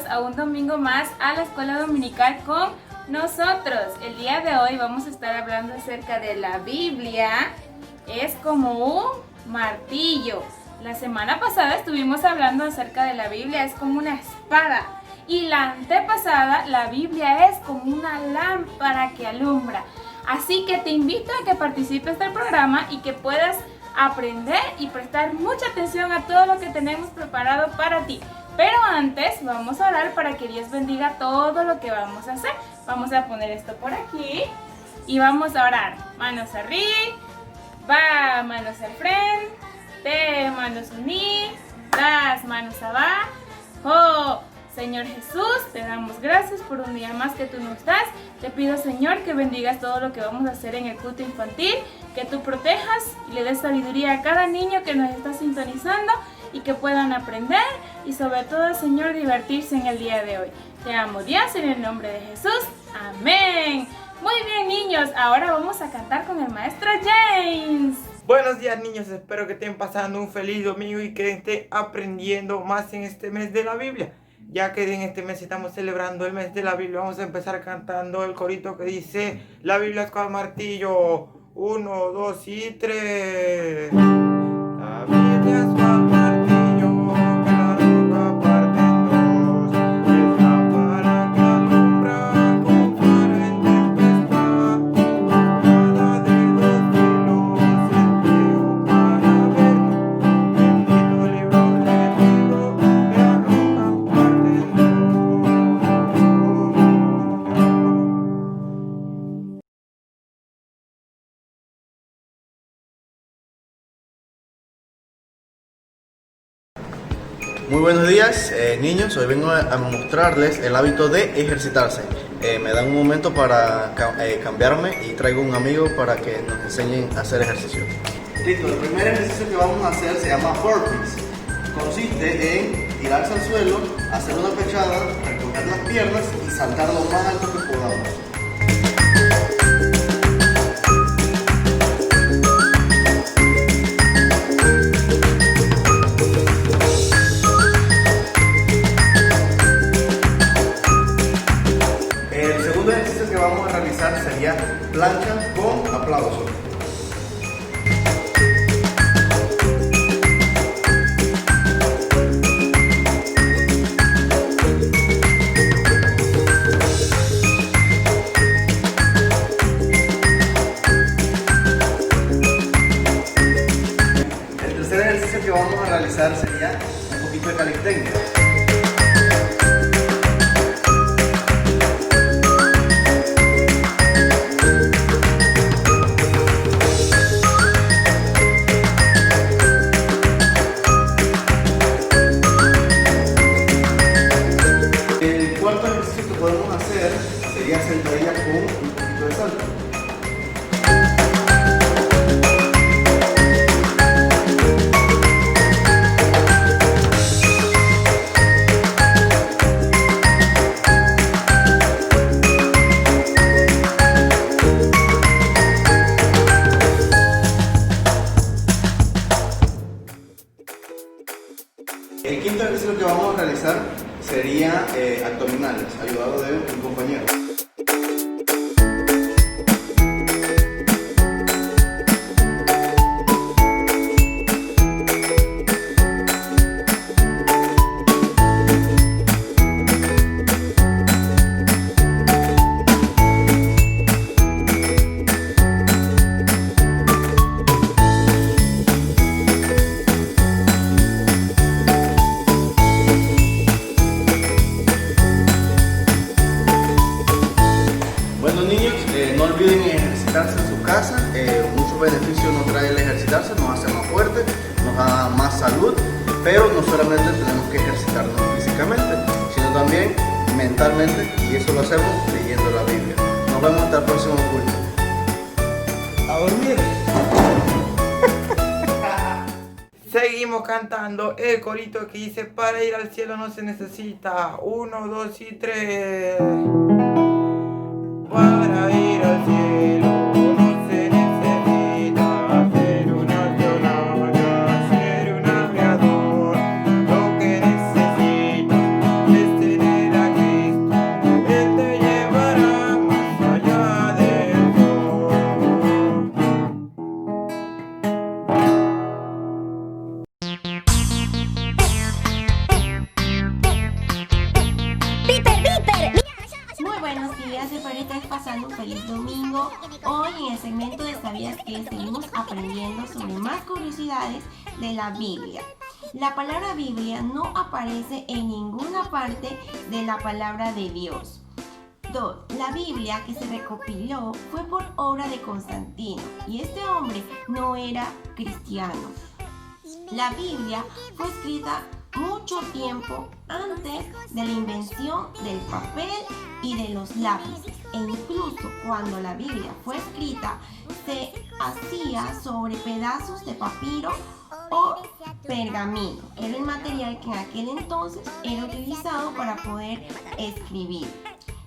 a un domingo más a la escuela dominical con nosotros. El día de hoy vamos a estar hablando acerca de la Biblia. Es como un martillo. La semana pasada estuvimos hablando acerca de la Biblia, es como una espada. Y la antepasada, la Biblia es como una lámpara que alumbra. Así que te invito a que participes del programa y que puedas aprender y prestar mucha atención a todo lo que tenemos preparado para ti. Pero antes vamos a orar para que Dios bendiga todo lo que vamos a hacer. Vamos a poner esto por aquí y vamos a orar. Manos arriba, va, manos al frente, manos unidas, las manos abajo. Señor Jesús, te damos gracias por un día más que tú nos das. Te pido, Señor, que bendigas todo lo que vamos a hacer en el culto infantil, que tú protejas y le des sabiduría a cada niño que nos está sintonizando y que puedan aprender y sobre todo, Señor, divertirse en el día de hoy. Te amo, Dios, en el nombre de Jesús. Amén. Muy bien, niños, ahora vamos a cantar con el maestro James. Buenos días, niños, espero que estén pasando un feliz domingo y que estén aprendiendo más en este mes de la Biblia. Ya que en este mes estamos celebrando el mes de la Biblia, vamos a empezar cantando el corito que dice: la Biblia es cual martillo, 1, 2 y 3. La Biblia es cual martillo, que la roca parte en dos, es lámpara que alumbra como faro en tempestad, espada de dos filos, empleo para vernos, bendito libro de libro, que la roca parte en dos. Muy buenos días, niños. Hoy vengo a mostrarles el hábito de ejercitarse. Me dan un momento para cambiarme y traigo un amigo para que nos enseñen a hacer ejercicio. Listo, el primer ejercicio que vamos a hacer se llama burpees. Consiste en tirarse al suelo, hacer una pechada, recoger las piernas y saltar lo más alto que podamos. El segundo ejercicio que vamos a realizar sería plancha con aplauso. El tercer ejercicio que vamos a realizar sería un poquito de calistenia. El cuarto ejercicio que podemos hacer sería sentadilla con un poquito de salto. El quinto ejercicio que vamos a realizar sería abdominales, ayudado de un compañero. Bueno, niños, no olviden ejercitarse en su casa. Muchos beneficios nos trae el ejercitarse, nos hace más fuertes, nos da más salud, pero no solamente tenemos que ejercitarnos físicamente, sino también mentalmente, y eso lo hacemos leyendo la Biblia. Nos vemos hasta el próximo culto. A dormir. Seguimos cantando el corito que dice: para ir al cielo no se necesita 1, 2 y 3. Para ir al cielo no se necesita ser un astronauta, ser un aviador. Lo que necesitas es tener feliz domingo. Hoy en el segmento de ¿Sabías qué? Seguimos aprendiendo sobre más curiosidades de la Biblia. La palabra Biblia no aparece en ninguna parte de la palabra de Dios. 2. La Biblia que se recopiló fue por obra de Constantino y este hombre no era cristiano. La Biblia fue escrita mucho tiempo antes de la invención del papel y de los lápices, e incluso cuando la Biblia fue escrita se hacía sobre pedazos de papiro o pergamino. Era el material que en aquel entonces era utilizado para poder escribir.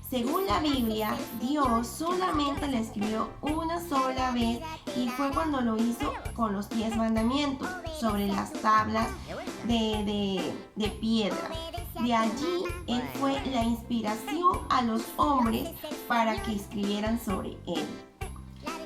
Según la Biblia, Dios solamente la escribió una sola vez y fue cuando lo hizo con los 10 mandamientos sobre las tablas de piedra. De allí él fue la inspiración a los hombres para que escribieran sobre él.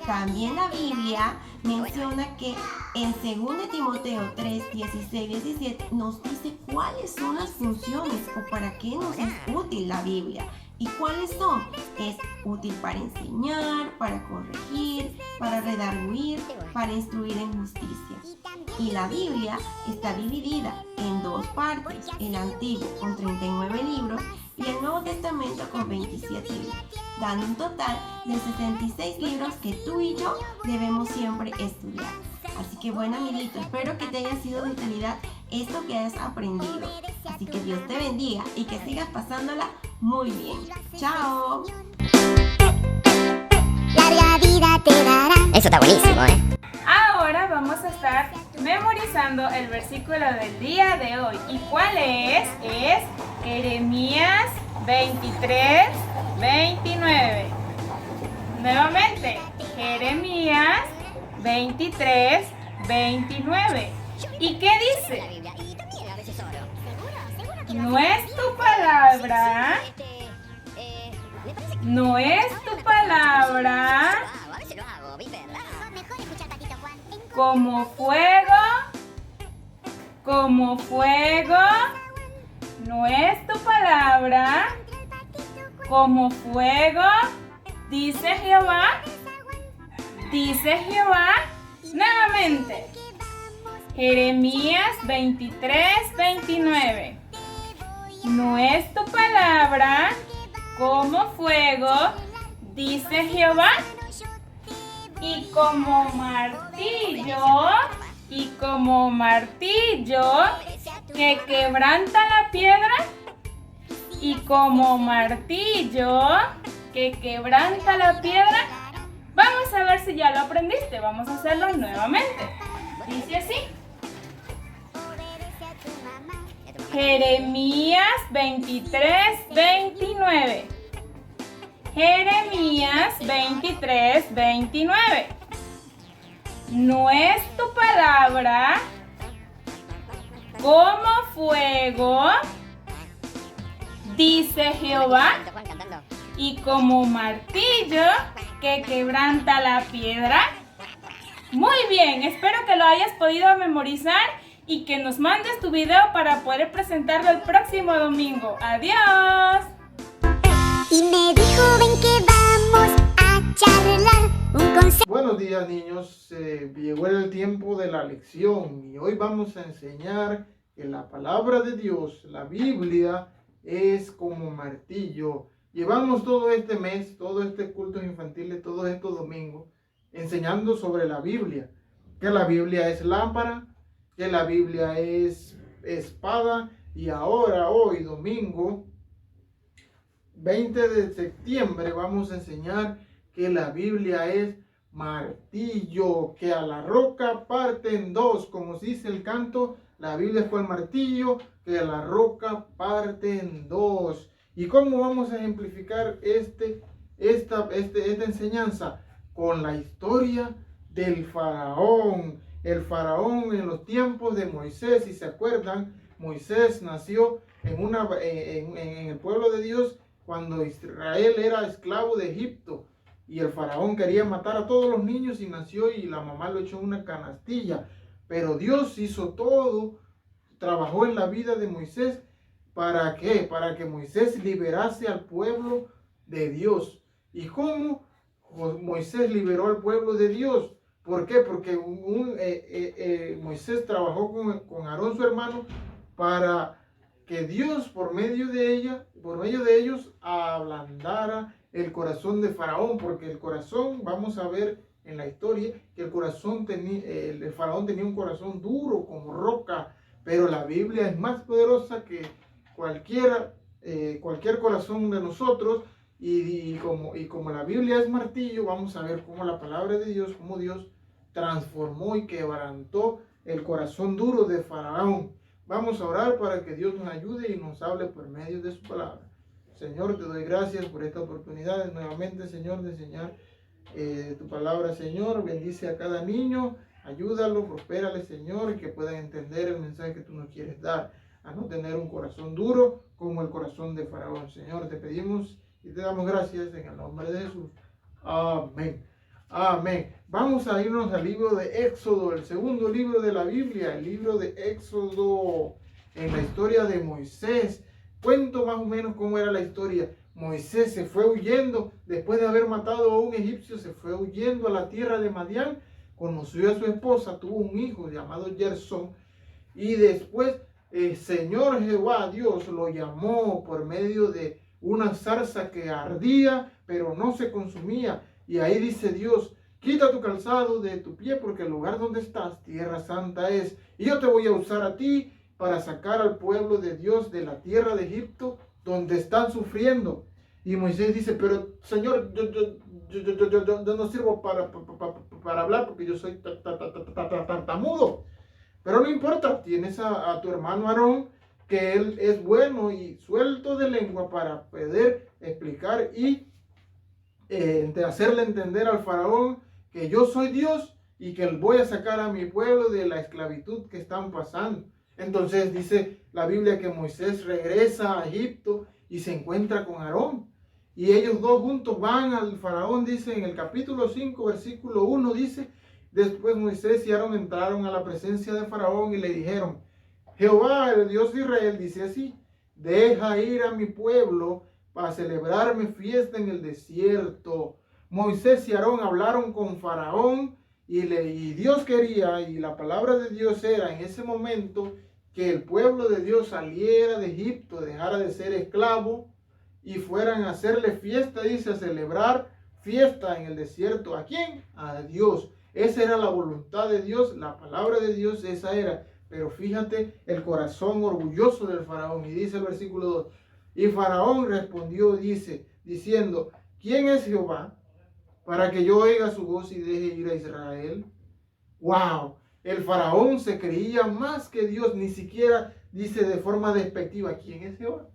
También la Biblia menciona que en 2 Timoteo 3, 16, 17 nos dice cuáles son las funciones o para qué nos es útil la Biblia. ¿Y cuáles son? Es útil para enseñar, para corregir, para redarguir, para instruir en justicia. Y la Biblia está dividida en 2 partes, el Antiguo con 39 libros y el Nuevo Testamento con 27 libros, dando un total de 66 libros que tú y yo debemos siempre estudiar. Así que bueno, amiguito, espero que te haya sido de utilidad esto que has aprendido. Así que Dios te bendiga y que sigas pasándola muy bien. ¡Chao! Larga vida te dará. Eso está buenísimo, Ahora vamos a estar memorizando el versículo del día de hoy. ¿Y cuál es? Es Jeremías 23, 29. Nuevamente, Jeremías 23, 29. ¿Y qué dice? No es tu palabra, no es tu palabra como fuego, no es tu palabra como fuego, dice Jehová, nuevamente, Jeremías 23, 29. No es tu palabra como fuego, dice Jehová, y como martillo que quebranta la piedra, y como martillo que quebranta la piedra. Vamos a ver si ya lo aprendiste, vamos a hacerlo nuevamente. Dice así. Jeremías 23, 29. Jeremías 23, 29. No es tu palabra como fuego, dice Jehová, y como martillo que quebranta la piedra. Muy bien, espero que lo hayas podido memorizar y que nos mandes tu video para poder presentarlo el próximo domingo. ¡Adiós! Y me dijo, ven que vamos a charlar un consejo. Buenos días, niños. Llegó el tiempo de la lección y hoy vamos a enseñar que la palabra de Dios, la Biblia, es como martillo. Llevamos todo este mes, todo este culto infantil, todos estos domingos, enseñando sobre la Biblia. Que la Biblia es lámpara, que la Biblia es espada, y ahora, hoy, domingo 20 de septiembre, vamos a enseñar que la Biblia es martillo, que a la roca parte en 2, como dice el canto, la Biblia fue el martillo, que a la roca parte en 2. ¿Y cómo vamos a ejemplificar esta enseñanza? Con la historia del faraón. El faraón en los tiempos de Moisés, si se acuerdan, Moisés nació en el pueblo de Dios cuando Israel era esclavo de Egipto. Y el faraón quería matar a todos los niños y nació y la mamá lo echó en una canastilla. Pero Dios hizo todo, trabajó en la vida de Moisés. ¿Para qué? Para que Moisés liberase al pueblo de Dios. ¿Y cómo? Moisés liberó al pueblo de Dios. ¿Por qué? Porque Moisés trabajó con Aarón, su hermano, para que Dios, por medio de ellos, ablandara el corazón de Faraón, porque el corazón, vamos a ver en la historia, que el Faraón tenía un corazón duro como roca, pero la Biblia es más poderosa que cualquier corazón de nosotros, y como la Biblia es martillo, vamos a ver cómo la palabra de Dios, cómo Dios transformó y quebrantó el corazón duro de Faraón. Vamos a orar para que Dios nos ayude y nos hable por medio de su palabra. Señor, te doy gracias por esta oportunidad nuevamente, Señor, de enseñar tu palabra, Señor. Bendice a cada niño, ayúdalo, prospérale, Señor, y que puedan entender el mensaje que tú nos quieres dar, a no tener un corazón duro como el corazón de Faraón. Señor, te pedimos y te damos gracias en el nombre de Jesús. Amén. Amén. Vamos a irnos al libro de Éxodo, el segundo libro de la Biblia, el libro de Éxodo, en la historia de Moisés. Cuento más o menos cómo era la historia. Moisés se fue huyendo, después de haber matado a un egipcio, se fue huyendo a la tierra de Madián, conoció a su esposa, tuvo un hijo llamado Gersón, y después Señor Jehová, Dios, lo llamó por medio de una zarza que ardía, pero no se consumía. Y ahí dice Dios: quita tu calzado de tu pie, porque el lugar donde estás, tierra santa es. Y yo te voy a usar a ti para sacar al pueblo de Dios de la tierra de Egipto, donde están sufriendo. Y Moisés dice: pero Señor, yo no sirvo para hablar, porque yo soy tartamudo. Pero no importa, tienes a tu hermano Aarón, que él es bueno y suelto de lengua para poder explicar y hacerle entender al faraón que yo soy Dios y que voy a sacar a mi pueblo de la esclavitud que están pasando. Entonces dice la Biblia que Moisés regresa a Egipto y se encuentra con Aarón. Y ellos dos juntos van al faraón, dice en el capítulo 5, versículo 1, dice: después Moisés y Aarón entraron a la presencia de faraón y le dijeron: Jehová, el Dios de Israel, dice así: deja ir a mi pueblo para celebrarme fiesta en el desierto. Moisés y Aarón hablaron con Faraón y Dios quería, y la palabra de Dios era en ese momento, que el pueblo de Dios saliera de Egipto, dejara de ser esclavo y fueran a hacerle fiesta, dice, a celebrar fiesta en el desierto. ¿A quién? A Dios. Esa era la voluntad de Dios, la palabra de Dios, esa era. Pero fíjate el corazón orgulloso del faraón. Y dice el versículo 2: y Faraón respondió, diciendo: ¿quién es Jehová para que yo oiga su voz y deje ir a Israel? ¡Wow! El faraón se creía más que Dios, ni siquiera dice de forma despectiva: ¿quién es Jehová?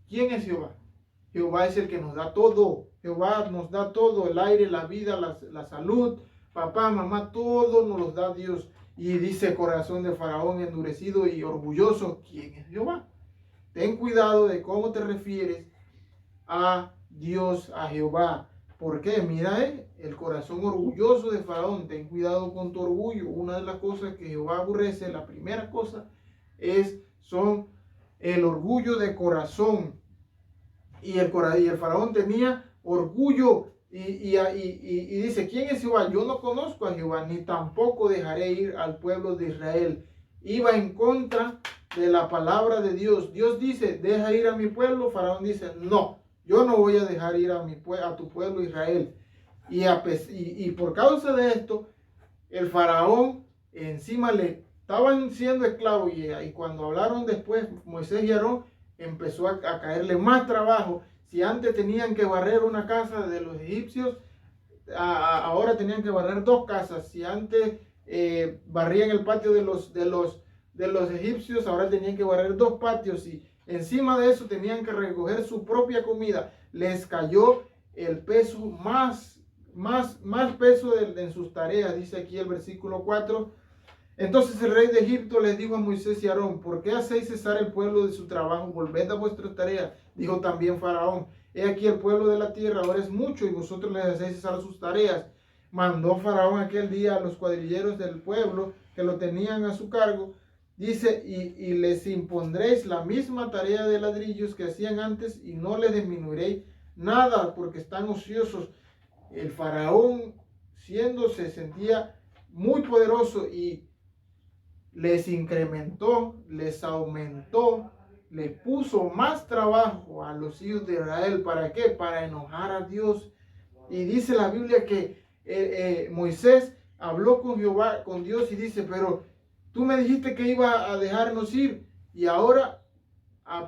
¿Quién es Jehová? Jehová es el que nos da todo. Jehová nos da todo: el aire, la vida, la salud, papá, mamá, todo nos los da Dios. Y dice el corazón de Faraón endurecido y orgulloso: ¿quién es Jehová? Ten cuidado de cómo te refieres a Dios, a Jehová. ¿Por qué? Mira, el corazón orgulloso de Faraón. Ten cuidado con tu orgullo. Una de las cosas que Jehová aborrece, la primera cosa, son el orgullo de corazón. Y el Faraón tenía orgullo y dice: ¿quién es Jehová? Yo no conozco a Jehová, ni tampoco dejaré ir al pueblo de Israel. Iba en contra de la palabra de Dios. Dios dice: deja ir a mi pueblo. Faraón dice: no, yo no voy a dejar ir a tu pueblo Israel. Y por causa de esto, el faraón encima le estaban siendo esclavos, y cuando hablaron después Moisés y Aarón, empezó a caerle más trabajo. Si antes tenían que barrer una casa de los egipcios, ahora tenían que barrer dos casas. Si antes barrían el patio de los egipcios, ahora tenían que barrer dos patios, y encima de eso tenían que recoger su propia comida. Les cayó el peso, más peso en sus tareas, dice aquí el versículo 4. Entonces el rey de Egipto les dijo a Moisés y Aarón: ¿por qué hacéis cesar el pueblo de su trabajo? Volved a vuestras tareas. Dijo también Faraón: he aquí el pueblo de la tierra ahora es mucho, y vosotros les hacéis cesar sus tareas. Mandó Faraón aquel día a los cuadrilleros del pueblo que lo tenían a su cargo, dice, y les impondréis la misma tarea de ladrillos que hacían antes, y no les disminuiréis nada, porque están ociosos. el faraón se sentía muy poderoso y les incrementó, les aumentó, les puso más trabajo a los hijos de Israel. ¿Para qué? Para enojar a Dios. Y dice la Biblia que Moisés habló con Jehová, con Dios, y dice, pero tú me dijiste que iba a dejarnos ir, y ahora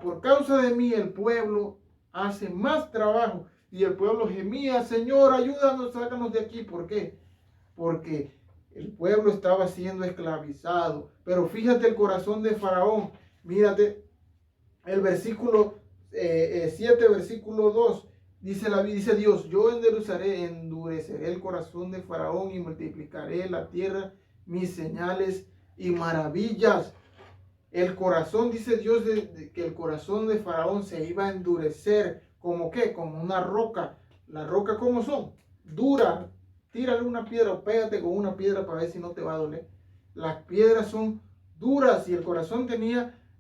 por causa de mí el pueblo hace más trabajo. Y el pueblo gemía, Señor, ayúdanos, sácanos de aquí. ¿Por qué? Porque el pueblo estaba siendo esclavizado. Pero fíjate el corazón de Faraón. Mírate el versículo 7, versículo 2. Dice Dios, yo endureceré el corazón de Faraón y multiplicaré en la tierra mis señales y maravillas. El corazón, dice Dios, que el corazón de Faraón se iba a endurecer. ¿Como qué? Como una roca. ¿Las rocas cómo son? Duras. Tírale una piedra o pégate con una piedra para ver si no te va a doler. Las piedras son duras y el corazón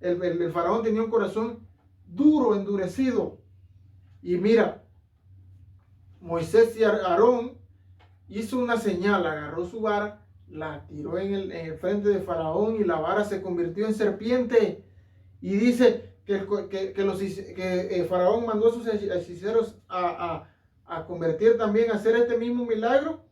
el faraón tenía un corazón duro, endurecido. Y mira, Moisés y Aarón hizo una señal, agarró su vara, la tiró en el frente de Faraón y la vara se convirtió en serpiente. Y dice que Faraón mandó a sus hechiceros a convertir también, a hacer este mismo milagro.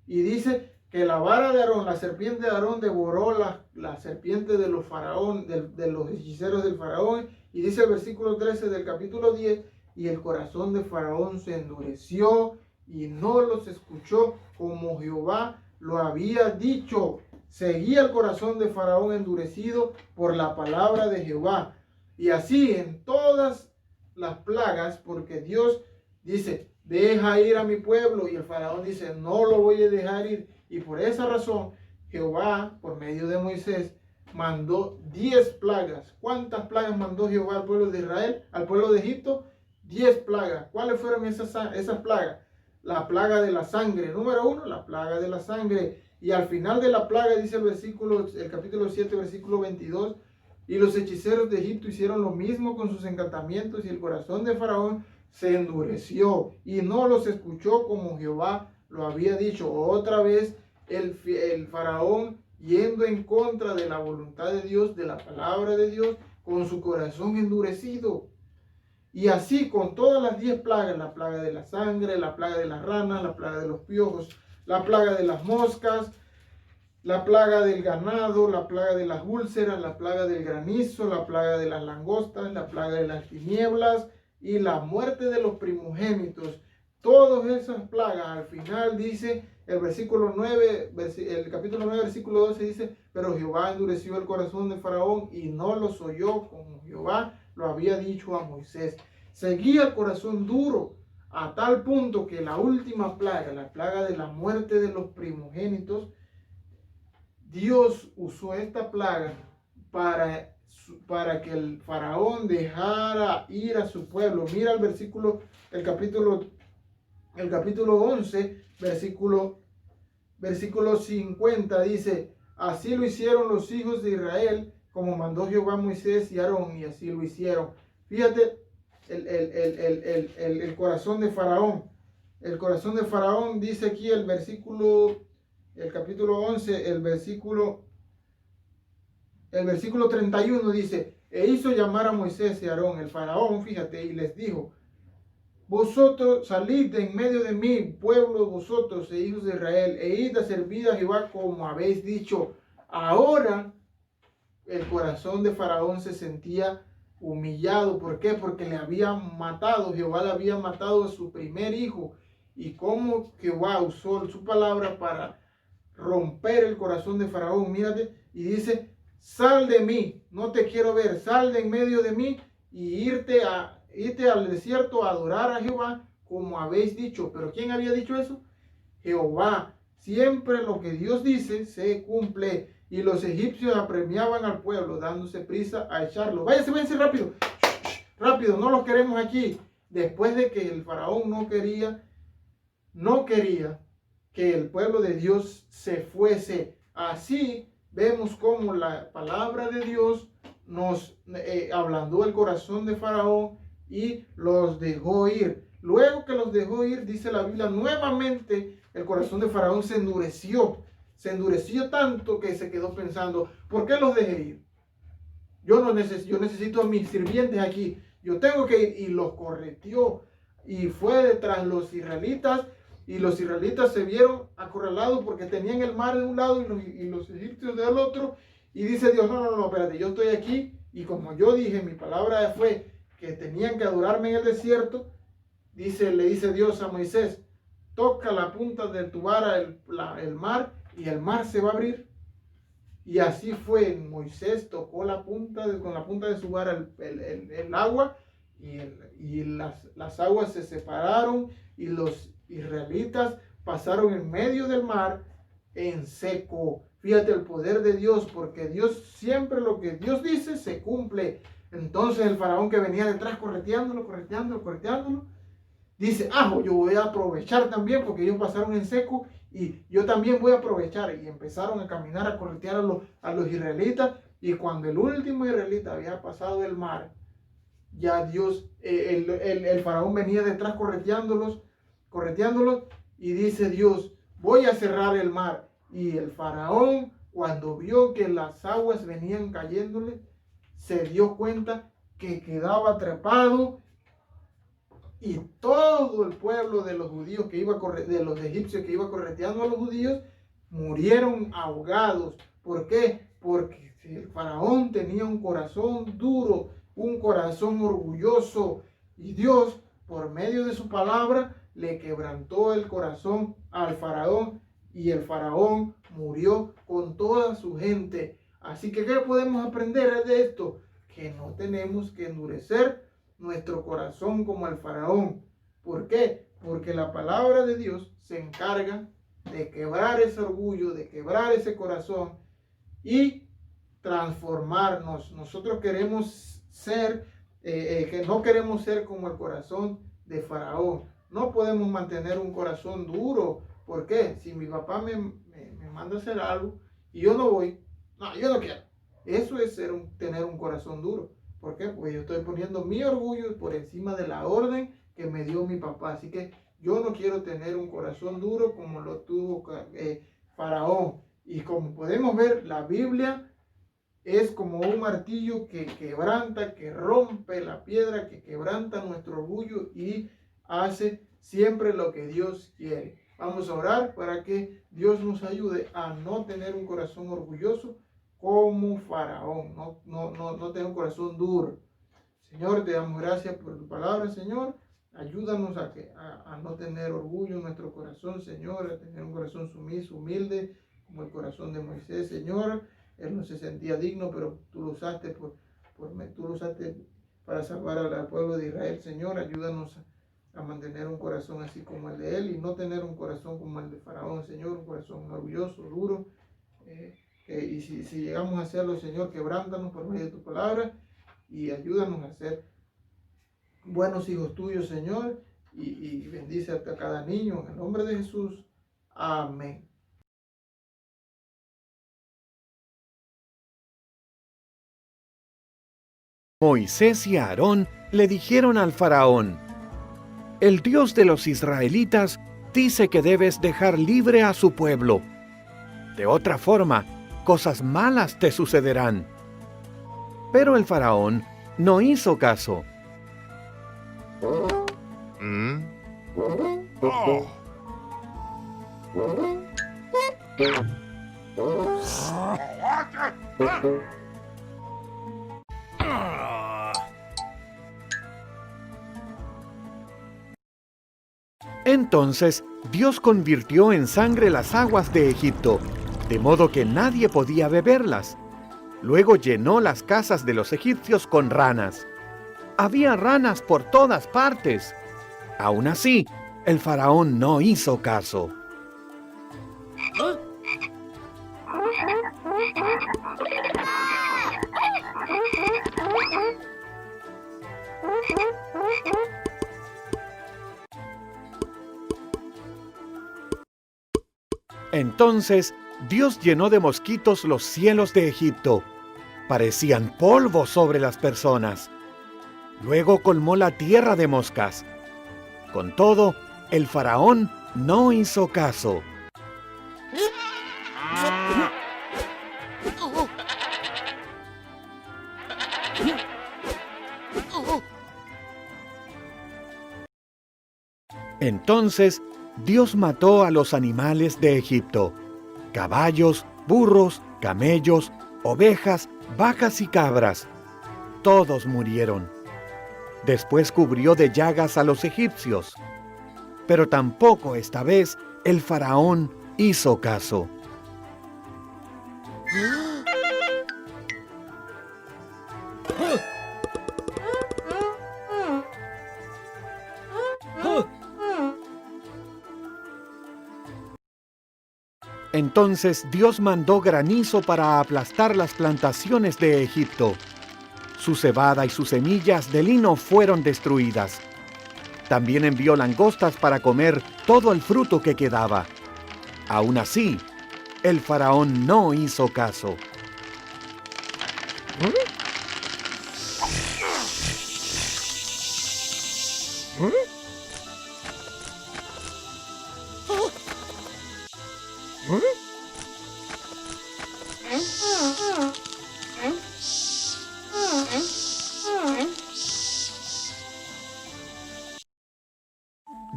Y dice que la vara de Aarón, la serpiente de Aarón, devoró la serpiente de los faraón, de los hechiceros del Faraón. Y dice el versículo 13 del capítulo 10, y el corazón de Faraón se endureció y no los escuchó como Jehová lo había dicho. Seguía el corazón de Faraón endurecido por la palabra de Jehová. Y así en todas las plagas, porque Dios dice, deja ir a mi pueblo, y el faraón dice, no lo voy a dejar ir. Y por esa razón, Jehová, por medio de Moisés, mandó 10 plagas. ¿Cuántas plagas mandó Jehová al pueblo de Israel, al pueblo de Egipto? 10 plagas. ¿Cuáles fueron esas plagas? La plaga de la sangre. Número 1, la plaga de la sangre. Y al final de la plaga, dice el capítulo 7, versículo 22, y los hechiceros de Egipto hicieron lo mismo con sus encantamientos, y el corazón de Faraón se endureció y no los escuchó como Jehová lo había dicho. Otra vez el faraón yendo en contra de la voluntad de Dios, de la palabra de Dios, con su corazón endurecido. Y así con todas las 10 plagas, la plaga de la sangre, la plaga de las ranas, la plaga de los piojos, la plaga de las moscas, la plaga del ganado, la plaga de las úlceras, la plaga del granizo, la plaga de las langostas, la plaga de las tinieblas y la muerte de los primogénitos. Todas esas plagas, al final dice el versículo 9, el capítulo 9, versículo 12 dice, pero Jehová endureció el corazón de Faraón y no los oyó como Jehová lo había dicho a Moisés. Seguía el corazón duro a tal punto que la última plaga, la plaga de la muerte de los primogénitos, Dios usó esta plaga para que el faraón dejara ir a su pueblo. Mira el capítulo 11, versículo 50, dice, así lo hicieron los hijos de Israel, como mandó Jehová a Moisés y Aarón, y así lo hicieron. Fíjate el corazón de Faraón. El corazón de Faraón dice aquí el capítulo 11, el versículo 31 dice, e hizo llamar a Moisés y a Aarón, el faraón, fíjate, y les dijo, vosotros salid de en medio de mí, pueblo, vosotros, hijos de Israel, e id a servir a Jehová como habéis dicho. Ahora el corazón de Faraón se sentía humillado. ¿Por qué? Porque le habían matado, Jehová le había matado a su primer hijo. Y cómo Jehová usó su palabra para romper el corazón de Faraón. Mírate, y dice, sal de mí, no te quiero ver, sal de en medio de mí y irte al desierto a adorar a Jehová como habéis dicho. ¿Pero quién había dicho eso? Jehová. Siempre lo que Dios dice se cumple. Y los egipcios apremiaban al pueblo dándose prisa a echarlo. Váyase rápido. Rápido, no los queremos aquí. Después de que el faraón no quería que el pueblo de Dios se fuese. Así vemos cómo la palabra de Dios nos ablandó el corazón de Faraón y los dejó ir. luego que los dejó ir, dice la Biblia, nuevamente el corazón de Faraón se endureció. Se endureció tanto que se quedó pensando, ¿por qué los dejé ir? Yo necesito a mis sirvientes aquí. Yo tengo que ir. Y los correteó. Y fue detrás los israelitas. Y los israelitas se vieron acorralados porque tenían el mar de un lado y los egipcios del otro. Y dice Dios, no, espérate, yo estoy aquí. Y como yo dije, mi palabra fue que tenían que adorarme en el desierto. Le dice Dios a Moisés, toca la punta de tu vara el mar y el mar se va a abrir. Y así fue. Moisés tocó con la punta de su vara el agua y las aguas se separaron y los israelitas pasaron en medio del mar en seco. Fíjate el poder de Dios, porque Dios siempre lo que Dios dice se cumple. Entonces el faraón que venía detrás correteándolo, dice, yo voy a aprovechar también porque ellos pasaron en seco y yo también voy a aprovechar. Y empezaron a caminar, a corretear a los israelitas. Y cuando el último israelita había pasado el mar, ya Dios, el faraón venía detrás correteándolos. Y dice Dios, voy a cerrar el mar. Y el faraón, cuando vio que las aguas venían cayéndole, se dio cuenta que quedaba atrapado. Y todo el pueblo de los judíos de los egipcios que iba correteando a los judíos, murieron ahogados. ¿Por qué? Porque el faraón tenía un corazón duro, un corazón orgulloso. Y Dios, por medio de su palabra, le quebrantó el corazón al faraón. Y el faraón murió con toda su gente. Así que, ¿qué podemos aprender de esto? Que no tenemos que endurecer nuestro corazón como el faraón. ¿Por qué? Porque la palabra de Dios se encarga de quebrar ese orgullo, de quebrar ese corazón y transformarnos. Nosotros queremos ser, que no queremos ser como el corazón de faraón. No podemos mantener un corazón duro. ¿Por qué? Si mi papá me manda a hacer algo y yo no voy, yo no quiero. Eso es tener un corazón duro. ¿Por qué? Pues yo estoy poniendo mi orgullo por encima de la orden que me dio mi papá. Así que yo no quiero tener un corazón duro como lo tuvo Faraón. Y como podemos ver, la Biblia es como un martillo que quebranta, que rompe la piedra, que quebranta nuestro orgullo y hace siempre lo que Dios quiere. Vamos a orar para que Dios nos ayude a no tener un corazón orgulloso como Faraón, no tener un corazón duro. Señor, te damos gracias por tu palabra, Señor. Ayúdanos a no tener orgullo en nuestro corazón, Señor, a tener un corazón sumiso, humilde, como el corazón de Moisés, Señor. Él no se sentía digno, pero tú lo usaste, tú lo usaste para salvar al pueblo de Israel, Señor. Ayúdanos a mantener un corazón así como el de él y no tener un corazón como el de Faraón, Señor, un corazón orgulloso, duro. Y si llegamos a hacerlo, Señor, quebrántanos por medio de tu palabra y ayúdanos a ser buenos hijos tuyos, Señor, y bendice a cada niño en el nombre de Jesús. Amén. Moisés y Aarón le dijeron al faraón: el Dios de los israelitas dice que debes dejar libre a su pueblo. De otra forma, cosas malas te sucederán. Pero el faraón no hizo caso. Entonces Dios convirtió en sangre las aguas de Egipto, de modo que nadie podía beberlas. Luego llenó las casas de los egipcios con ranas. Había ranas por todas partes. Aún así, el faraón no hizo caso. Entonces Dios llenó de mosquitos los cielos de Egipto. Parecían polvo sobre las personas. Luego colmó la tierra de moscas. Con todo, el faraón no hizo caso. Entonces, Dios mató a los animales de Egipto: caballos, burros, camellos, ovejas, vacas y cabras. Todos murieron. Después cubrió de llagas a los egipcios. Pero tampoco esta vez el faraón hizo caso. Entonces Dios mandó granizo para aplastar las plantaciones de Egipto. Su cebada y sus semillas de lino fueron destruidas. También envió langostas para comer todo el fruto que quedaba. Aún así, el faraón no hizo caso.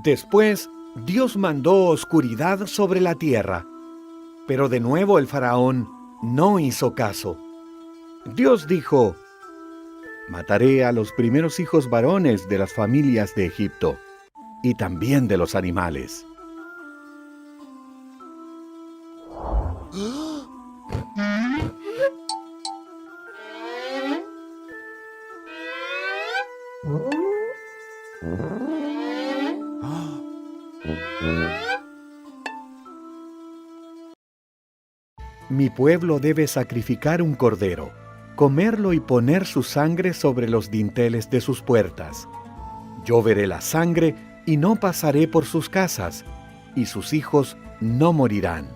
Después, Dios mandó oscuridad sobre la tierra, pero de nuevo el faraón no hizo caso. Dios dijo: mataré a los primeros hijos varones de las familias de Egipto, y también de los animales. Mi pueblo debe sacrificar un cordero, comerlo y poner su sangre sobre los dinteles de sus puertas. Yo veré la sangre y no pasaré por sus casas, y sus hijos no morirán.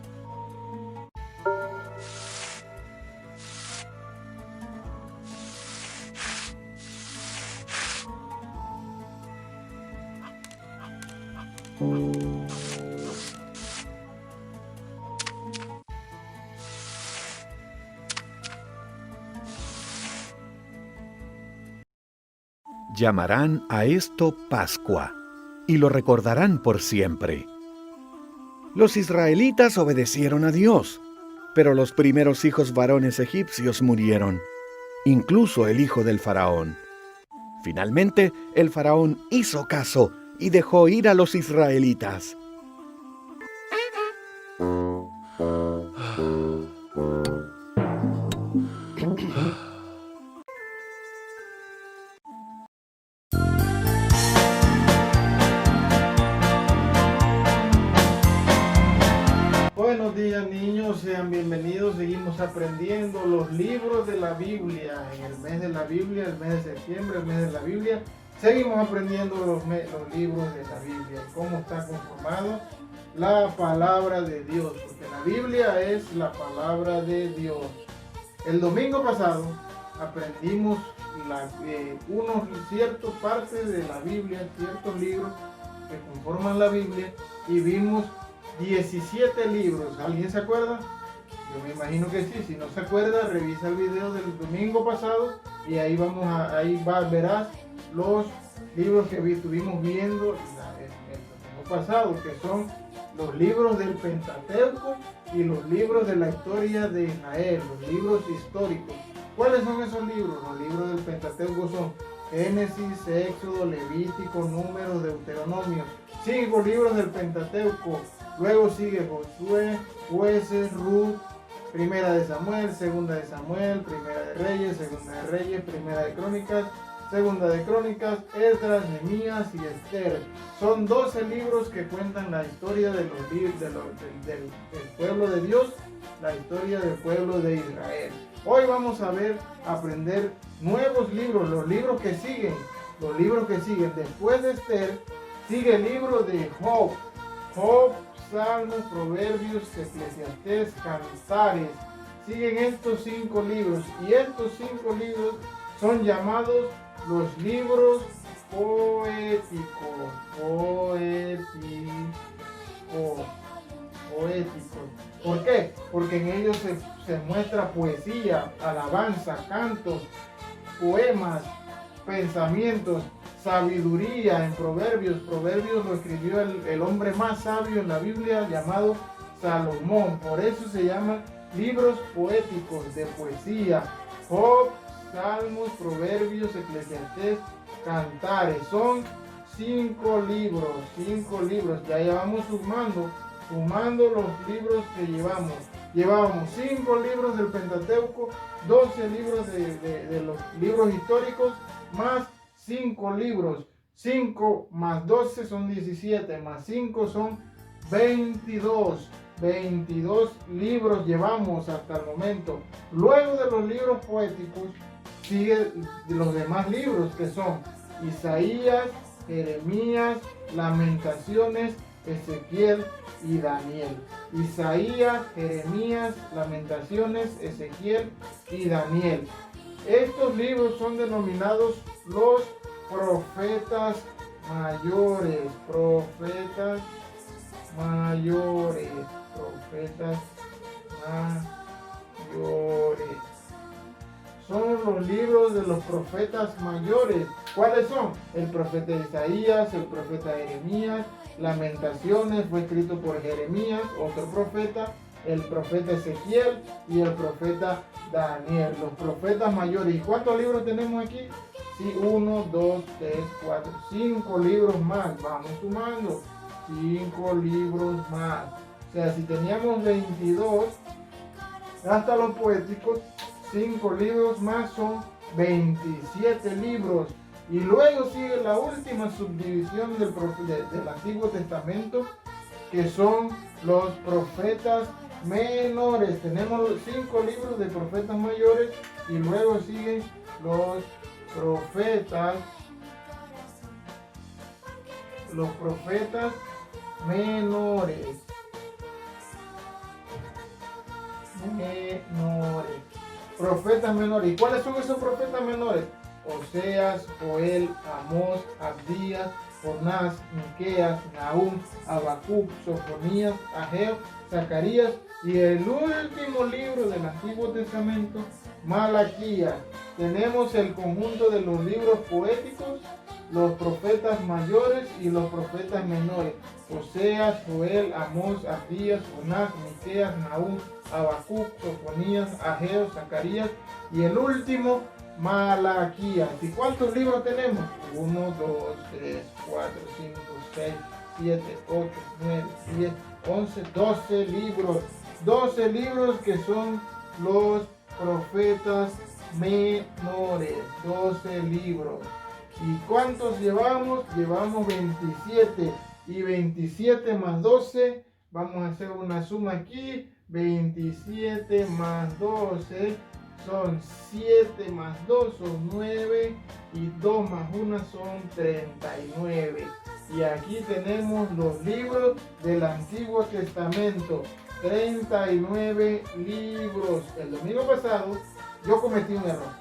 Llamarán a esto Pascua, y lo recordarán por siempre. Los israelitas obedecieron a Dios, pero los primeros hijos varones egipcios murieron, incluso el hijo del faraón. Finalmente, el faraón hizo caso y dejó ir a los israelitas. Buenos días, niños, sean bienvenidos. Seguimos aprendiendo los libros de la Biblia en el mes de la Biblia, el mes de septiembre, el mes de la Biblia. Seguimos aprendiendo los libros de la Biblia, cómo está conformado la palabra de Dios, porque la Biblia es la palabra de Dios. El domingo pasado aprendimos ciertas partes de la Biblia, ciertos libros que conforman la Biblia, y vimos 17 libros. ¿Alguien se acuerda? Yo me imagino que sí. Si no se acuerda, revisa el video del domingo pasado y ahí verás los libros que estuvimos viendo el domingo pasado, que son los libros del Pentateuco y los libros de la historia de Israel, los libros históricos. ¿Cuáles son esos libros? Los libros del Pentateuco son Génesis, Éxodo, Levítico, Números, Deuteronomio. 5 libros del Pentateuco. Luego sigue Josué, Jueces, Ruth, Primera de Samuel, Segunda de Samuel, Primera de Reyes, Segunda de Reyes, Primera de Crónicas, Segunda de Crónicas, Esdras, Nehemías y Esther. Son 12 libros que cuentan la historia del pueblo de Dios, la historia del pueblo de Israel. Hoy vamos a aprender nuevos libros, los libros que siguen. Después de Esther, sigue el libro de Job, Salmos, Proverbios, Eclesiastés, Cantares. Siguen estos 5 libros, y estos 5 libros son llamados los libros poéticos. ¿Por qué? Porque en ellos se muestra poesía, alabanza, cantos, poemas, pensamientos, sabiduría en Proverbios. Proverbios lo escribió el hombre más sabio en la Biblia, llamado Salomón. Por eso se llaman libros poéticos de poesía. Job, Salmos, Proverbios, Eclesiastés, Cantares. Son 5 libros. Ya vamos sumando los libros que llevamos. Llevábamos 5 libros del Pentateuco, 12 libros de los libros históricos, más 5 libros. 5 más 12 son 17, más 5 son 22. 22 libros llevamos hasta el momento. Luego de los libros poéticos, siguen los demás libros que son Isaías, Jeremías, Lamentaciones, Ezequiel y Daniel. Isaías, Jeremías, Lamentaciones, Ezequiel y Daniel. Estos libros son denominados los profetas mayores. Profetas mayores. Son los libros de los profetas mayores. ¿Cuáles son? El profeta Isaías, el profeta Jeremías, Lamentaciones fue escrito por Jeremías, otro profeta, el profeta Ezequiel y el profeta Daniel. Los profetas mayores. ¿Y cuántos libros tenemos aquí? Sí, 1, 2, 3, 4, 5 libros más. Vamos sumando. 5 libros más. O sea, si teníamos 22, hasta los poéticos, 5 libros más son 27 libros. Y luego sigue la última subdivisión del Antiguo Testamento, que son los profetas menores. Tenemos 5 libros de profetas mayores y luego siguen los profetas menores. Profetas menores. ¿Y cuáles son esos profetas menores? Oseas, Joel, Amós, Abdías, Jonás, Miqueas, Nahum, Habacuc, Sofonías, Ageo, Zacarías y el último libro del Antiguo Testamento, Malaquías. Tenemos el conjunto de los libros poéticos, los profetas mayores y los profetas menores. Oseas, Joel, Amós, Abdías, Jonás, Miqueas, Nahum, Habacuc, Sofonías, Ageo, Zacarías y el último, Malaquías. ¿Y cuántos libros tenemos? 1, 2, 3, 4, 5, 6, 7, 8, 9, 10, 11, 12 libros. 12 libros que son los profetas menores. 12 libros. ¿Y cuántos llevamos? Llevamos 27. Y 27 más 12, vamos a hacer una suma aquí. 27 más 12 son 7 más 2 son 9 y 2 más 1 son 39. Y aquí tenemos los libros del Antiguo Testamento. 39 libros. El domingo pasado yo cometí un error.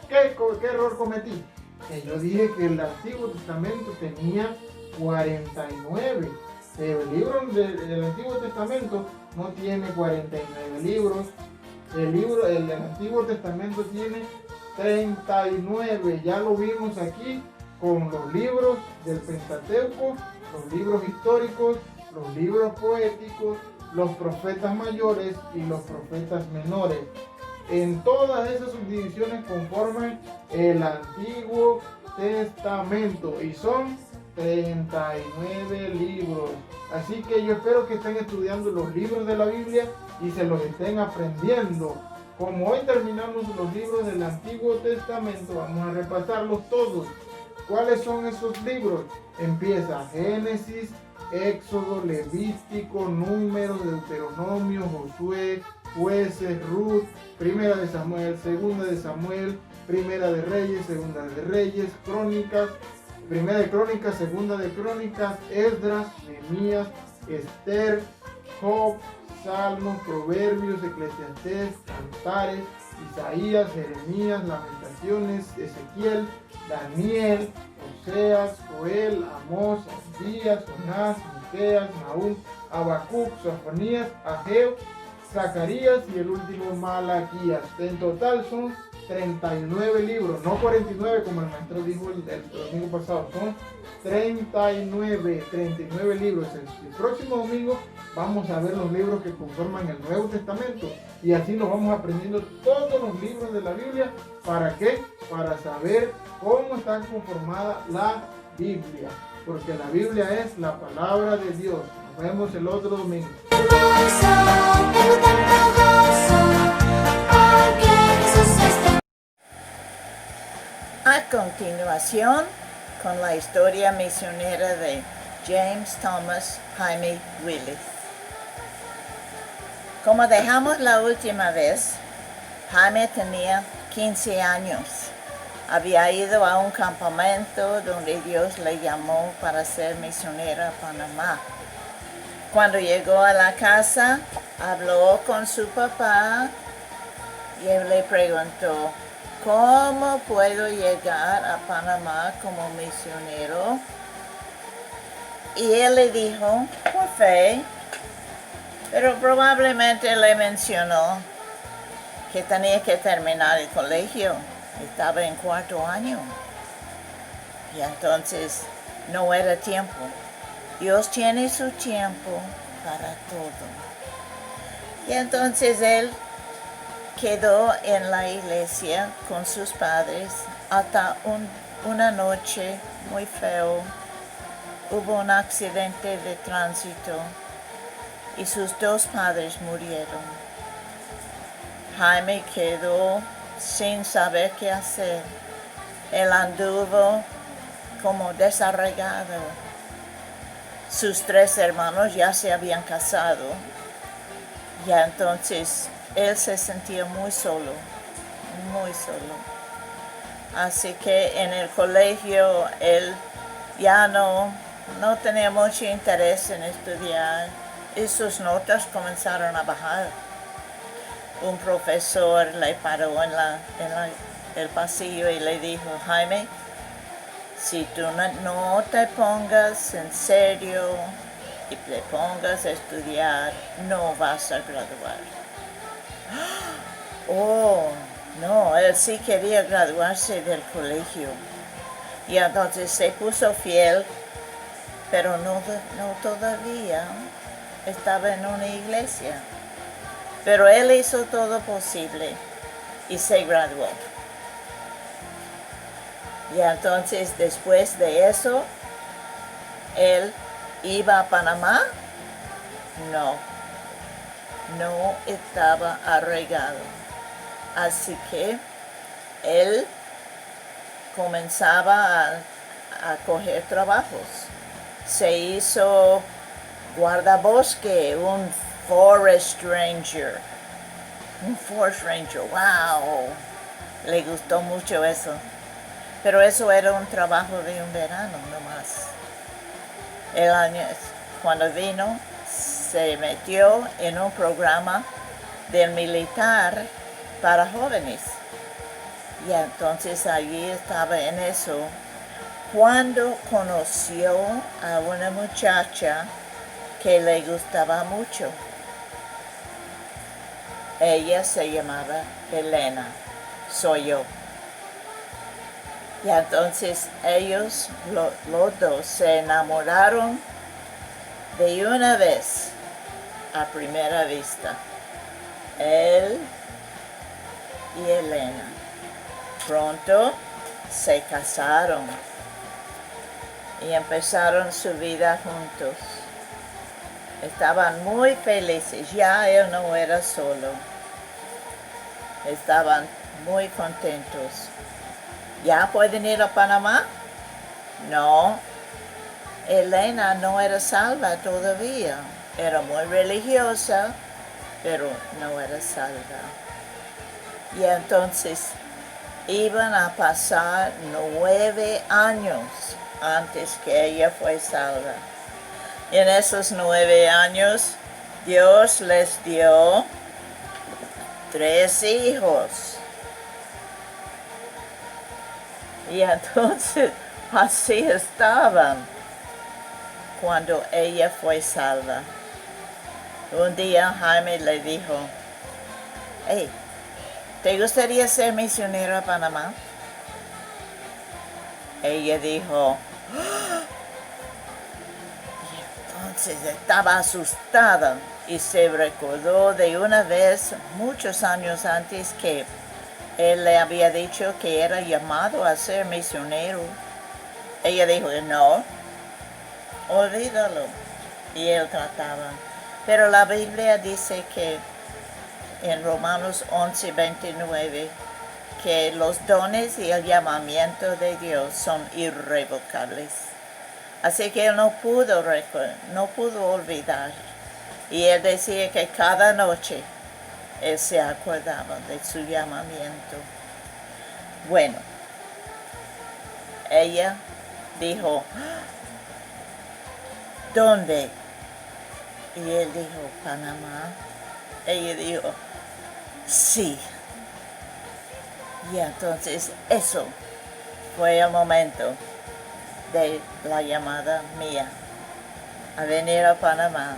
¿Qué error cometí? Que yo dije que el Antiguo Testamento tenía 49. Pero el libro del Antiguo Testamento no tiene 49 libros. El Antiguo Testamento tiene 39. Ya lo vimos aquí con los libros del Pentateuco, los libros históricos, los libros poéticos, los profetas mayores y los profetas menores. En todas esas subdivisiones conforman el Antiguo Testamento y son 39 libros. Así que yo espero que estén estudiando los libros de la Biblia y se los estén aprendiendo. Como hoy terminamos los libros del Antiguo Testamento, vamos a repasarlos todos. ¿Cuáles son esos libros? Empieza Génesis, Éxodo, Levítico, Números, Deuteronomio, Josué, Jueces, Ruth, Primera de Samuel, Segunda de Samuel, Primera de Reyes, Segunda de Reyes, Crónicas, Primera de Crónicas, Segunda de Crónicas, Esdras, Nehemías, Esther, Job, Salmos, Proverbios, Eclesiastés, Cantares, Isaías, Jeremías, Lamentaciones, Ezequiel, Daniel, Oseas, Joel, Amós, Abdías, Jonás, Miqueas, Nahum, Habacuc, Sofonías, Ageo, Zacarías y el último Malaquías. En total son 39 libros, no 49 como el maestro dijo el domingo pasado, son 39 libros. El próximo domingo vamos a ver los libros que conforman el Nuevo Testamento y así nos vamos aprendiendo todos los libros de la Biblia. ¿Para qué? Para saber cómo está conformada la Biblia, porque la Biblia es la palabra de Dios. Nos vemos el otro domingo. A continuación, con la historia misionera de James Thomas Jaime Willis. Como dejamos la última vez, Jaime tenía 15 años. Había ido a un campamento donde Dios le llamó para ser misionero a Panamá. Cuando llegó a la casa, habló con su papá y él le preguntó, ¿cómo puedo llegar a Panamá como misionero? Y él le dijo, por fe, pero probablemente le mencionó que tenía que terminar el colegio. Estaba en 4º año. Y entonces no era tiempo. Dios tiene su tiempo para todo. Y entonces él quedó en la iglesia con sus padres hasta una noche muy feo. Hubo un accidente de tránsito y sus 2 padres murieron. Jaime quedó sin saber qué hacer. Él anduvo como desarraigado. Sus 3 hermanos ya se habían casado y entonces él se sentía muy solo, muy solo. Así que en el colegio él ya no tenía mucho interés en estudiar y sus notas comenzaron a bajar. Un profesor le paró en el pasillo y le dijo, Jaime, si tú no te pongas en serio y te pongas a estudiar, no vas a graduar. Oh, no, él sí quería graduarse del colegio. Y entonces se puso fiel, pero no todavía. Estaba en una iglesia. Pero él hizo todo posible y se graduó. Y entonces después de eso, él iba a Panamá. No estaba arraigado. Así que él comenzaba a coger trabajos. Se hizo guardabosque, un forest ranger. ¡Wow! Le gustó mucho eso. Pero eso era un trabajo de un verano nomás. El año, cuando vino, se metió en un programa del militar para jóvenes. Y entonces allí estaba en eso cuando conoció a una muchacha que le gustaba mucho. Ella se llamaba Elena, soy yo. Y entonces ellos, los 2, se enamoraron de una vez, a primera vista. Él y Elena. Pronto se casaron y empezaron su vida juntos. Estaban muy felices, ya él no era solo. Estaban muy contentos. ¿Ya pueden ir a Panamá? No. Elena no era salva todavía. Era muy religiosa, pero no era salva. Y entonces iban a pasar 9 años antes que ella fue salva. Y en esos 9 años, Dios les dio 3 hijos. Y entonces así estaban cuando ella fue salva. Un día Jaime le dijo, hey, ¿te gustaría ser misionera a Panamá? Ella dijo, ¡ah! Y entonces estaba asustada y se recordó de una vez, muchos años antes, que él le había dicho que era llamado a ser misionero. Ella dijo, no, olvídalo. Y él trataba. Pero la Biblia dice que en Romanos 11:29, que los dones y el llamamiento de Dios son irrevocables. Así que él no pudo olvidar. Y él decía que cada noche él se acordaba de su llamamiento. Bueno, ella dijo, ¿dónde? Y él dijo, Panamá. Ella dijo, sí. Y entonces eso fue el momento de la llamada mía a venir a Panamá.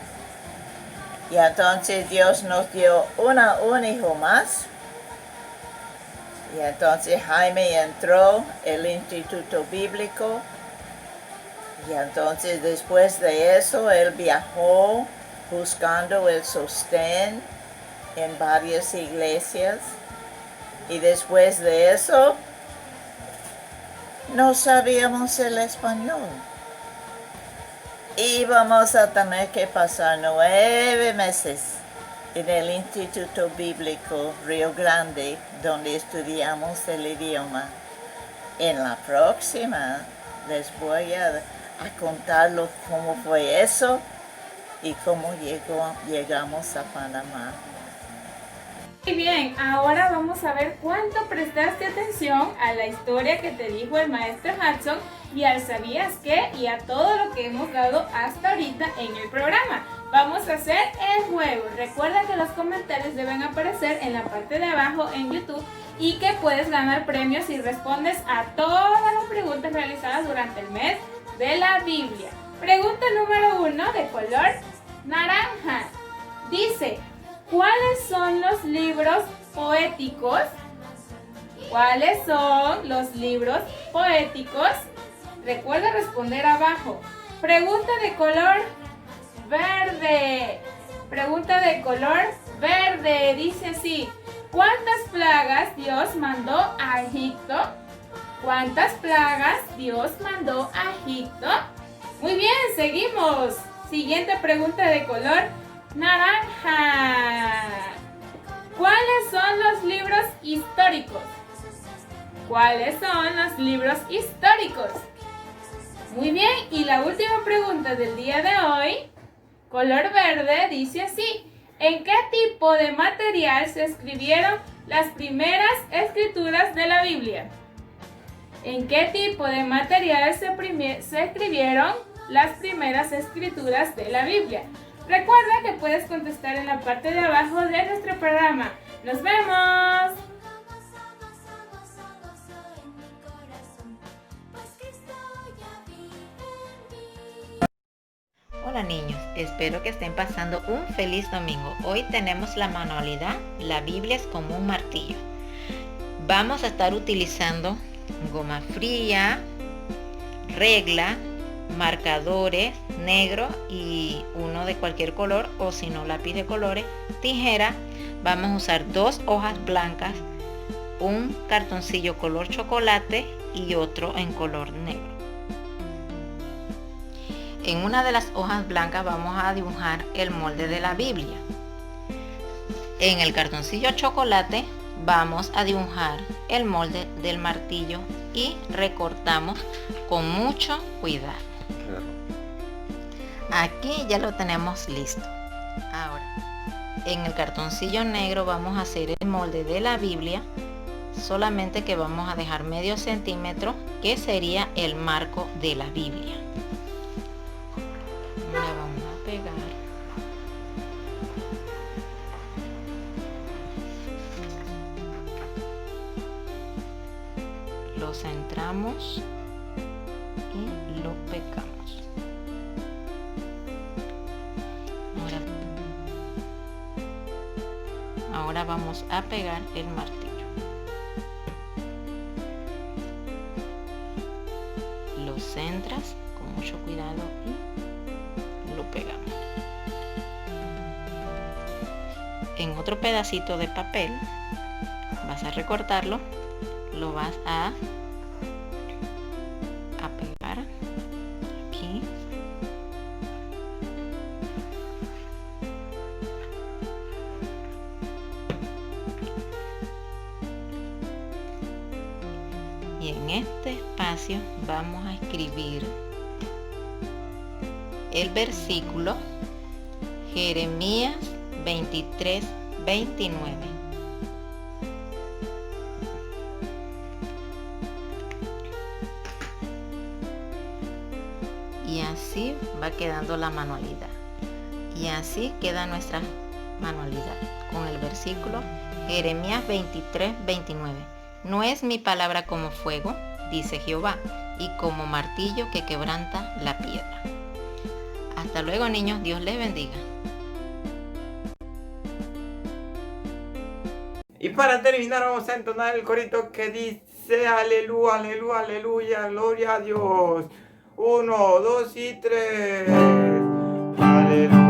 Y entonces Dios nos dio un hijo más. Y entonces Jaime entró al Instituto Bíblico. Y entonces después de eso él viajó buscando el sostén en varias iglesias. Y después de eso no sabíamos el español. Íbamos a tener que pasar 9 meses en el Instituto Bíblico Río Grande, donde estudiamos el idioma. En la próxima les voy a contarlo cómo fue eso y cómo llegamos a Panamá. Muy bien, ahora vamos a ver cuánto prestaste atención a la historia que te dijo el maestro Hudson y al sabías qué y a todo lo que hemos dado hasta ahorita en el programa. Vamos a hacer el juego. Recuerda que los comentarios deben aparecer en la parte de abajo en YouTube y que puedes ganar premios si respondes a todas las preguntas realizadas durante el mes de la Biblia. Pregunta número 1 de color naranja. Dice, ¿cuáles son los libros poéticos? ¿Cuáles son los libros poéticos? Recuerda responder abajo. Pregunta de color verde. Pregunta de color verde. Dice así. ¿Cuántas plagas Dios mandó a Egipto? ¿Cuántas plagas Dios mandó a Egipto? Muy bien, seguimos. Siguiente pregunta de color naranja. ¿Cuáles son los libros históricos? ¿Cuáles son los libros históricos? Muy bien, y la última pregunta del día de hoy, color verde, dice así. ¿En qué tipo de material se escribieron las primeras escrituras de la Biblia? ¿En qué tipo de material se escribieron las primeras escrituras de la Biblia? Recuerda que puedes contestar en la parte de abajo de nuestro programa. ¡Nos vemos! Hola niños, espero que estén pasando un feliz domingo. Hoy tenemos la manualidad, la Biblia es como un martillo. Vamos a estar utilizando goma fría, regla, marcadores negro y uno de cualquier color, o si no lápiz de colores, tijera. Vamos a usar 2 hojas blancas, un cartoncillo color chocolate y otro en color negro. En una de las hojas blancas vamos a dibujar el molde de la Biblia. En el cartoncillo chocolate vamos a dibujar el molde del martillo y recortamos con mucho cuidado. Aquí ya lo tenemos listo. Ahora, en el cartoncillo negro vamos a hacer el molde de la Biblia, solamente que vamos a dejar medio centímetro, que sería el marco de la Biblia. Le vamos a pegar. Lo centramos y lo pegamos. Ahora vamos a pegar el martillo. Lo centras con mucho cuidado y lo pegamos. En otro pedacito de papel vas a recortarlo, lo vas a pegar aquí. Y en este espacio vamos a escribir el versículo Jeremías 23:29. Y así va quedando la manualidad. Y así queda nuestra manualidad con el versículo Jeremías 23:29. No es mi palabra como fuego, dice Jehová, y como martillo que quebranta la piedra. Hasta luego, niños. Dios les bendiga. Y para terminar vamos a entonar el corito que dice aleluya, aleluya, aleluya, gloria a Dios. 1, 2 y 3. Aleluya.